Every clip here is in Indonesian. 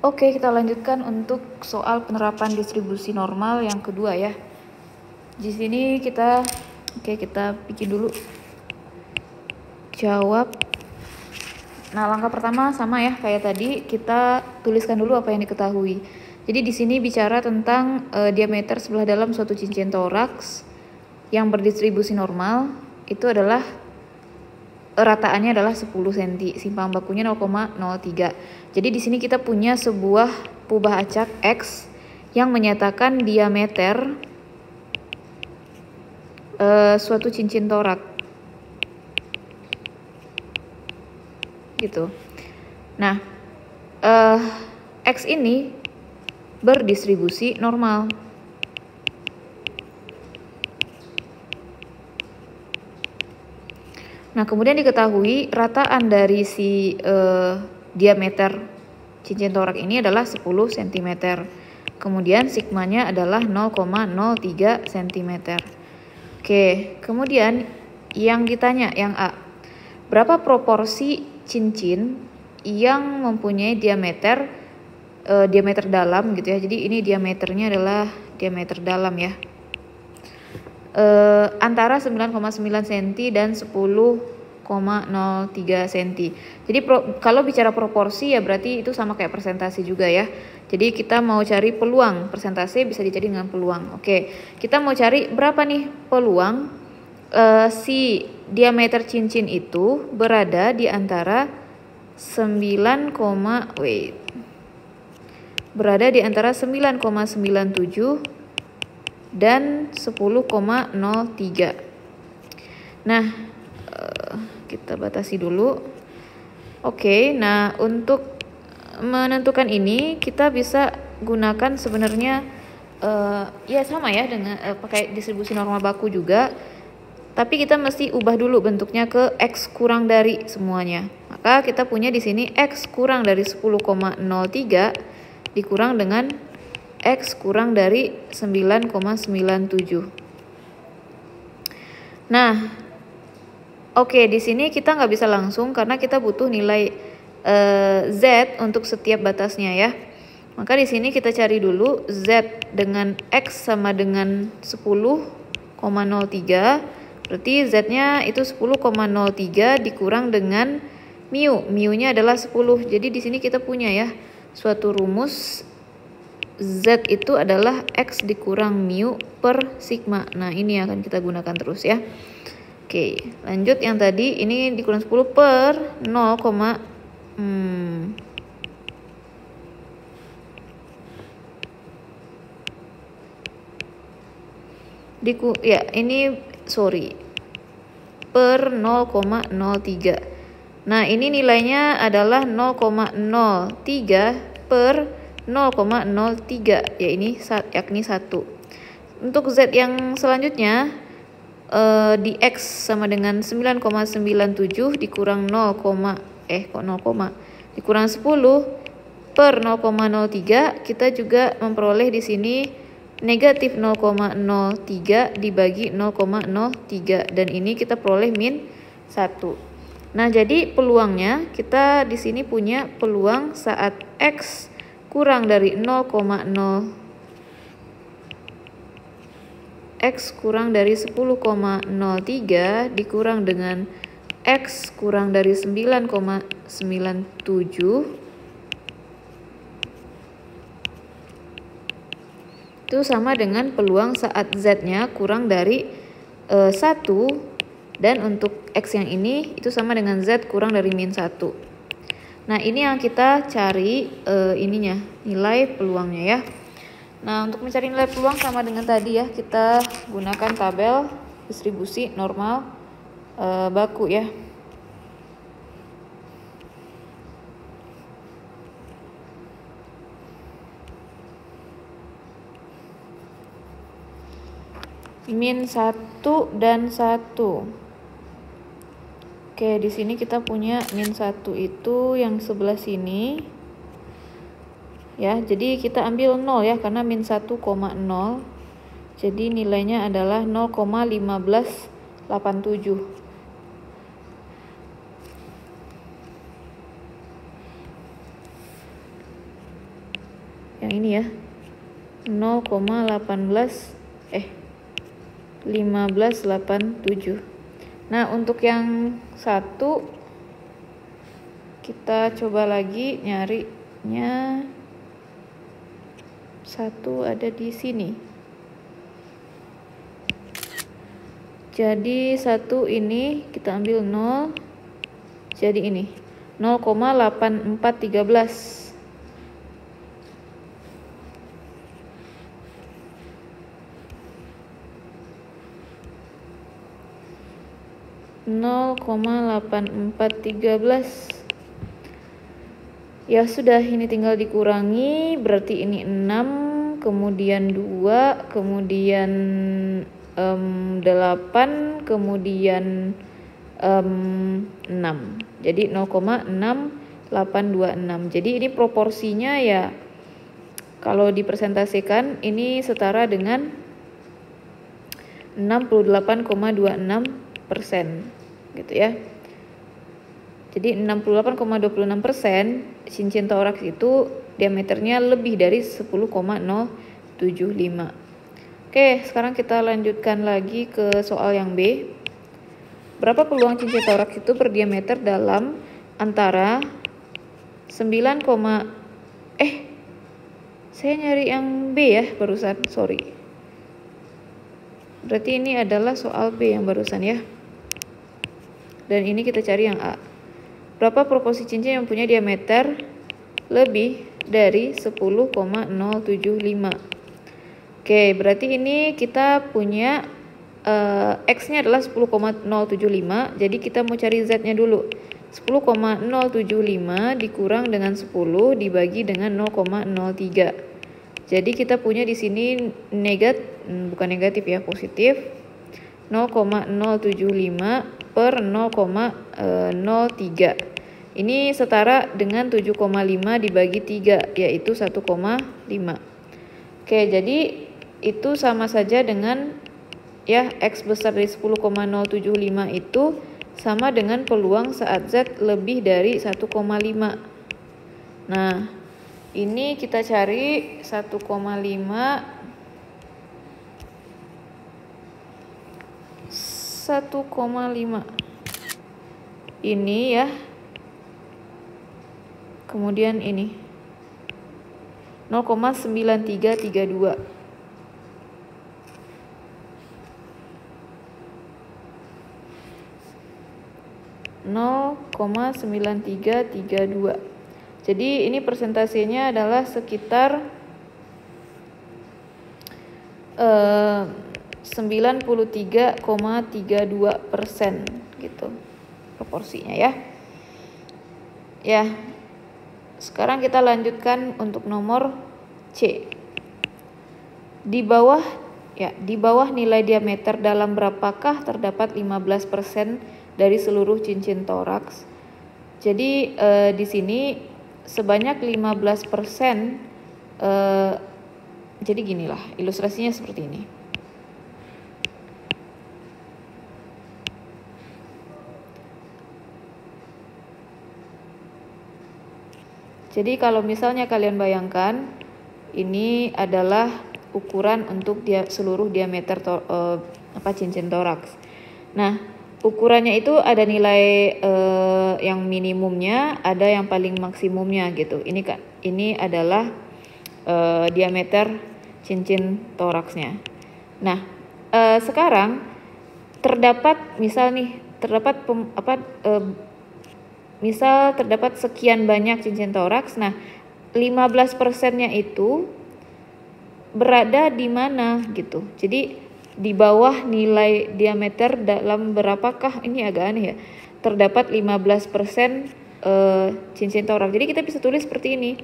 Oke, kita lanjutkan untuk soal penerapan distribusi normal yang kedua ya. Di sini kita bikin dulu jawab. Nah, langkah pertama sama ya kayak tadi, kita tuliskan dulu apa yang diketahui. Jadi di sini bicara tentang diameter sebelah dalam suatu cincin toraks yang berdistribusi normal itu adalah rataannya adalah 10 cm, simpang bakunya 0,03. Jadi di sini kita punya sebuah pubah acak X yang menyatakan diameter suatu cincin torak. Gitu. Nah, X ini berdistribusi normal. Nah, kemudian diketahui rataan dari si diameter cincin torak ini adalah 10 cm. Kemudian sigmanya adalah 0,03 cm. Oke, kemudian yang ditanya yang A. Berapa proporsi cincin yang mempunyai diameter dalam gitu ya. Jadi ini diameternya adalah diameter dalam ya. Antara 9,9 cm dan 10,03 cm. Jadi kalau bicara proporsi ya berarti itu sama kayak persentase juga ya. Jadi kita mau cari peluang, persentase bisa dicari dengan peluang. Oke, kita mau cari berapa nih peluang si diameter cincin itu berada di antara 9,97 dan 10,03. Nah, kita batasi dulu. Oke, nah untuk menentukan ini kita bisa gunakan sebenarnya ya sama ya dengan pakai distribusi normal baku juga. Tapi kita mesti ubah dulu bentuknya ke X kurang dari semuanya. Maka kita punya di sini X kurang dari 10,03 dikurang dengan X kurang dari 9,97. Nah, oke, di sini kita nggak bisa langsung karena kita butuh nilai Z untuk setiap batasnya ya. Maka di sini kita cari dulu Z dengan X sama dengan 10,03. Berarti Z-nya itu 10,03 dikurang dengan mu. Mu-nya adalah 10. Jadi di sini kita punya ya suatu rumus Z itu adalah X dikurang mu per sigma. Nah, ini akan kita gunakan terus ya. Oke, lanjut yang tadi ini dikurang 10 per 0, per 0,03. Nah, ini nilainya adalah 0,03 per 0,03 ya ini yakni 1. Untuk Z yang selanjutnya di X sama dengan 9,97 dikurang dikurang 10 per 0,03, kita juga memperoleh di sini negatif 0,03 dibagi 0,03 dan ini kita peroleh min 1. Nah, jadi peluangnya kita di sini punya peluang saat X kurang dari 10,03 dikurang dengan X kurang dari 9,97 itu sama dengan peluang saat Z-nya kurang dari 1 dan untuk X yang ini itu sama dengan Z kurang dari min 1. Nah, ini yang kita cari nilai peluangnya ya. Nah, untuk mencari nilai peluang sama dengan tadi ya, kita gunakan tabel distribusi normal baku ya. Min 1 dan 1. Oke, di sini kita punya min 1 itu yang sebelah sini. Ya, jadi kita ambil 0 ya karena min 1,0. Jadi nilainya adalah 0,1587. yang ini ya. 1587. Nah, untuk yang satu kita coba lagi nyarinya. Satu ada di sini. Jadi satu ini kita ambil 0. Jadi ini 0,8413. 0,8413. Ya sudah, ini tinggal dikurangi, berarti ini 6, kemudian 2, kemudian 8, kemudian 6. Jadi 0,6826. Jadi ini proporsinya ya, kalau dipresentasikan ini setara dengan 68,26%. Gitu ya. Jadi 68,26% cincin toraks itu diameternya lebih dari 10,075. Oke, sekarang kita lanjutkan lagi ke soal yang B. Berapa peluang cincin toraks itu berdiameter dalam antara 9, saya nyari yang B ya barusan, sorry. Berarti ini adalah soal B yang barusan ya. Dan ini kita cari yang A. Berapa proporsi cincin yang punya diameter lebih dari 10,075? Oke, berarti ini kita punya X-nya adalah 10,075. Jadi kita mau cari Z-nya dulu. 10,075 dikurang dengan 10 dibagi dengan 0,03. Jadi kita punya di sini bukan negatif ya, positif. 0,075 per 0,03. Ini setara dengan 7,5 dibagi 3, yaitu 1,5. Oke, jadi itu sama saja dengan ya, X besar dari 10,075 itu sama dengan peluang saat Z lebih dari 1,5. Nah, ini kita cari 1,5. 1,5 ini ya, kemudian ini 0,9332. Jadi ini persentasenya adalah sekitar 93,32% gitu proporsinya ya. Ya, sekarang kita lanjutkan untuk nomor C. Di bawah nilai diameter dalam berapakah terdapat 15% dari seluruh cincin toraks. Jadi di sini sebanyak 15%. Jadi ginilah ilustrasinya seperti ini. Jadi kalau misalnya kalian bayangkan ini adalah ukuran untuk seluruh diameter cincin toraks. Nah, ukurannya itu ada nilai yang minimumnya, ada yang paling maksimumnya gitu. Ini adalah diameter cincin toraksnya. Nah, sekarang terdapat terdapat sekian banyak cincin toraks. Nah, 15%-nya itu berada di mana gitu. Jadi di bawah nilai diameter dalam berapakah, ini agak aneh ya. Terdapat 15% cincin toraks. Jadi kita bisa tulis seperti ini.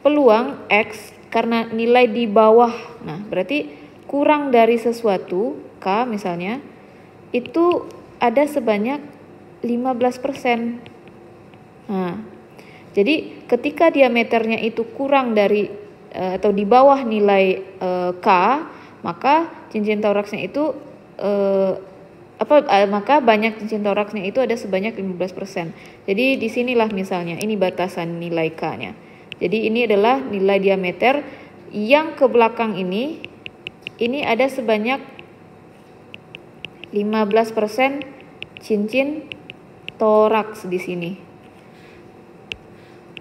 Peluang X karena nilai di bawah. Nah, berarti kurang dari sesuatu, K misalnya, itu ada sebanyak 15%. Nah, jadi ketika diameternya itu kurang dari atau di bawah nilai K, maka cincin toraksnya itu maka banyak cincin toraksnya itu ada sebanyak 15%. Jadi disinilah misalnya ini batasan nilai K-nya. Jadi ini adalah nilai diameter. Yang ke belakang ini ada sebanyak 15% cincin toraks di sini.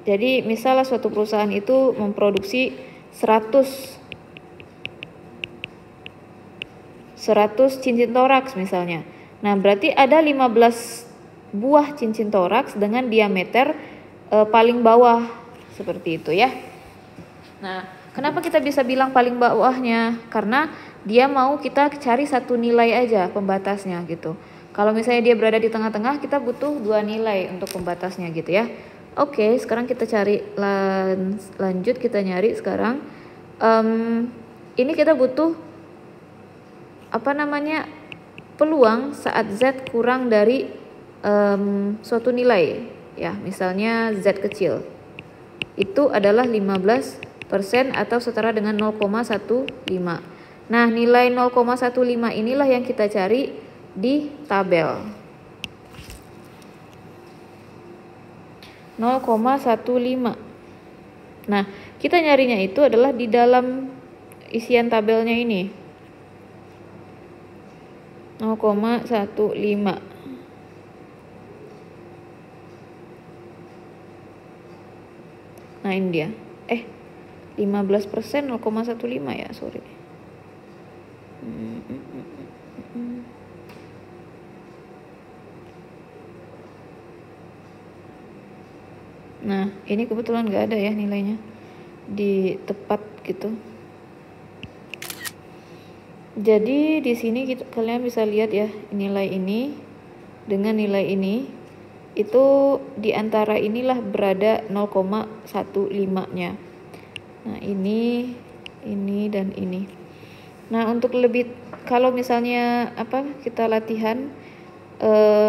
Jadi misalnya suatu perusahaan itu memproduksi 100 cincin toraks misalnya. Nah, berarti ada 15 buah cincin toraks dengan diameter paling bawah seperti itu ya. Nah, kenapa kita bisa bilang paling bawahnya? Karena dia mau kita cari satu nilai aja pembatasnya gitu. Kalau misalnya dia berada di tengah-tengah, kita butuh 2 nilai untuk pembatasnya gitu ya. Oke, sekarang kita cari lanjut, kita nyari sekarang. Ini kita butuh peluang saat Z kurang dari suatu nilai ya, misalnya Z kecil itu adalah 15% atau setara dengan 0,15. Nah, nilai 0,15 inilah yang kita cari di tabel 0,15. Nah, kita nyarinya itu adalah di dalam isian tabelnya ini 0,15. Nah, ini dia. 15% 0,15 ya, sorry. Nah, ini kebetulan nggak ada ya nilainya di tepat gitu. Jadi di sini kalian bisa lihat ya, nilai ini dengan nilai ini itu di antara inilah berada 0,15-nya. Nah, ini dan ini. Nah, untuk lebih kalau misalnya kita latihan,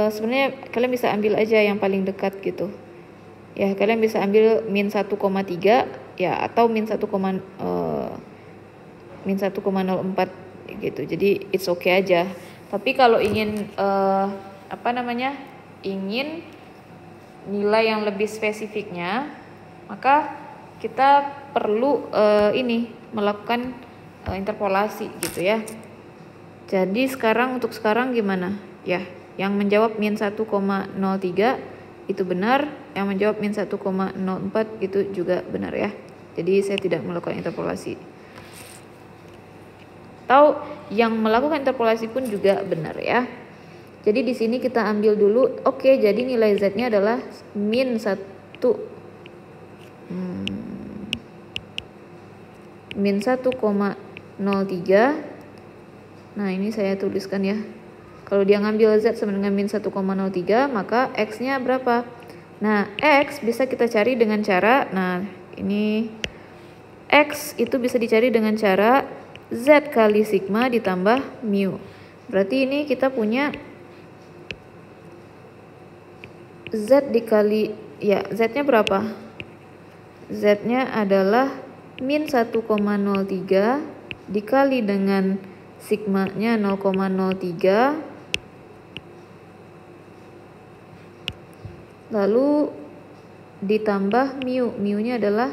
sebenarnya kalian bisa ambil aja yang paling dekat gitu. Ya, kalian bisa ambil min 1,3 ya, atau min 1,04 gitu. Jadi it's okay aja. Tapi kalau ingin ingin nilai yang lebih spesifiknya, maka kita perlu melakukan interpolasi gitu ya. Jadi untuk sekarang gimana? Ya, yang menjawab min 1,03 itu benar, yang menjawab min 1,04 itu juga benar ya. Jadi saya tidak melakukan interpolasi. Atau yang melakukan interpolasi pun juga benar ya. Jadi di sini kita ambil dulu. Oke, jadi nilai Z-nya adalah min 1,03. Nah, ini saya tuliskan ya. Kalau dia ngambil Z sama dengan min 1,03, maka X-nya berapa? Nah, X bisa kita cari dengan cara, ini X itu bisa dicari dengan cara Z kali sigma ditambah mu. Berarti ini kita punya Z dikali, ya, Z-nya berapa? Z-nya adalah min 1,03 dikali dengan sigma-nya 0,03, lalu ditambah mu-nya adalah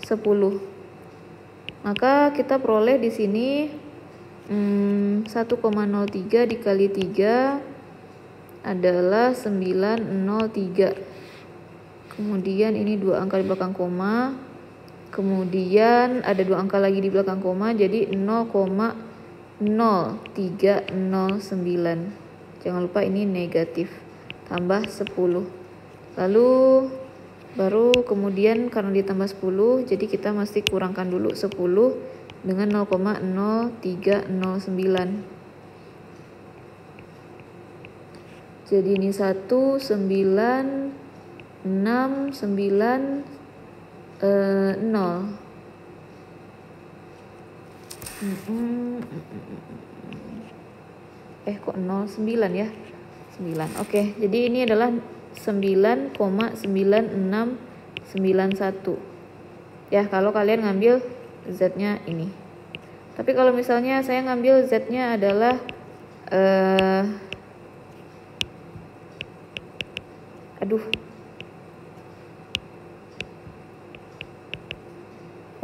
10. Maka kita peroleh di sini 1,03 dikali 3 adalah 903. Kemudian ini 2 angka di belakang koma. Kemudian ada 2 angka lagi di belakang koma, jadi 0,0309. Jangan lupa ini negatif. Tambah 10. Lalu baru kemudian karena ditambah 10, jadi kita mesti kurangkan dulu 10 dengan 0,0309. Jadi ini 19690. Kok 09 ya? 9. Oke, jadi ini adalah 9,9691. Ya, kalau kalian ngambil Z-nya ini. Tapi kalau misalnya saya ngambil Z-nya adalah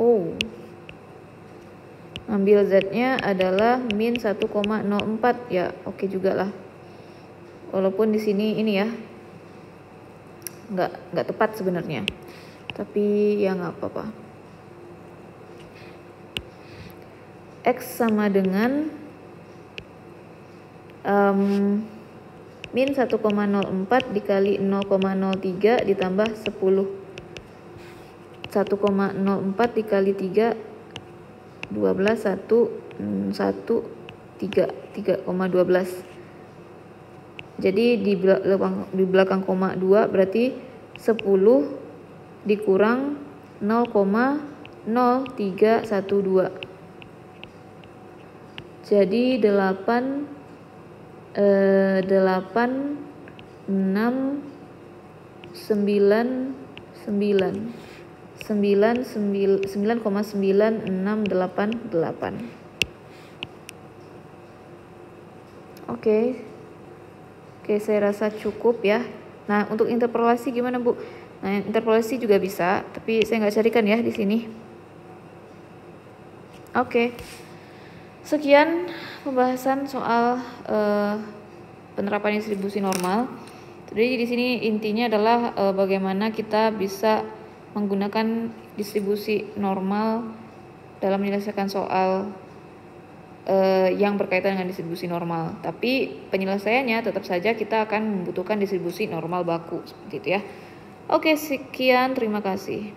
Oh, ambil Z-nya adalah min 1,04 ya, oke juga lah. Walaupun di sini ini ya nggak tepat sebenarnya, tapi ya nggak apa-apa. X sama dengan min 1,04 dikali 0,03 ditambah 10. 1,04 dikali 3 12 1 3,12. Jadi di belakang koma 2 berarti 10 dikurang 0,0312. Jadi 8 6 9 9,9688. Oke, saya rasa cukup ya. Nah, untuk interpolasi gimana, Bu? Nah, interpolasi juga bisa, tapi saya nggak carikan ya di sini. Oke. Sekian pembahasan soal penerapan distribusi normal. Jadi di sini intinya adalah bagaimana kita bisa menggunakan distribusi normal dalam menyelesaikan soal yang berkaitan dengan distribusi normal. Tapi penyelesaiannya tetap saja kita akan membutuhkan distribusi normal baku seperti itu ya. Oke, sekian, terima kasih.